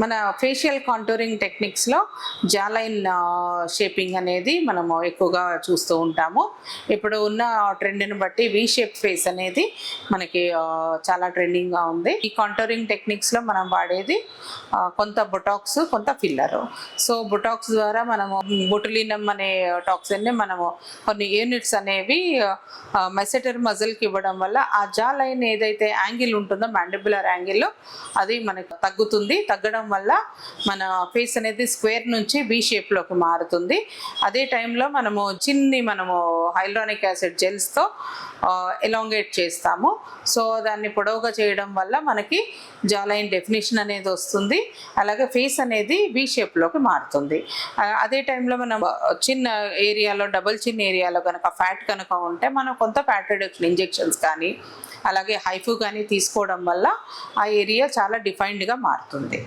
మన facial contouring టెక్నిక్స్లో జాలైన్ shaping అనేది మనము ఎక్కువగా చూస్తూ ఉంటాము. ఇప్పుడు ఉన్న ట్రెండ్ని బట్టి వి షేప్ ఫేస్ అనేది మనకి చాలా ట్రెండింగ్గా ఉంది. ఈ కాంటూరింగ్ టెక్నిక్స్లో మనం వాడేది కొంత బొటాక్స్, కొంత ఫిల్లర్. సో బొటాక్స్ ద్వారా మనము బొటులినం అనే టాక్సిన్ని మనము కొన్ని యూనిట్స్ అనేవి మెసెటర్ మజిల్కి ఇవ్వడం వల్ల ఆ జా లైన్ ఏదైతే యాంగిల్ ఉంటుందో మ్యాండిబులర్ యాంగిల్లో అది మనకు తగ్గడం వల్ల మన ఫేస్ అనేది స్క్వేర్ నుంచి వి షేప్లోకి మారుతుంది. అదే టైంలో మనము హైల్రానిక్ యాసిడ్ జెల్స్తో ఎలాంగేట్ చేస్తాము. సో దాన్ని పొడవుగా చేయడం వల్ల మనకి జాలైన్ డెఫినేషన్ అనేది వస్తుంది. అలాగే ఫేస్ అనేది వి షేప్లోకి మారుతుంది. అదే టైంలో మనం చిన్న ఏరియాలో, డబుల్ చిన్ ఏరియాలో కనుక ఫ్యాట్ కనుక ఉంటే మనం కొంత ఫ్యాట్ రిడక్షన్ ఇంజెక్షన్స్ కానీ అలాగే హైఫు కానీ తీసుకోవడం వల్ల ఆ ఏరియా చాలా డిఫైన్డ్గా మారుతుంది.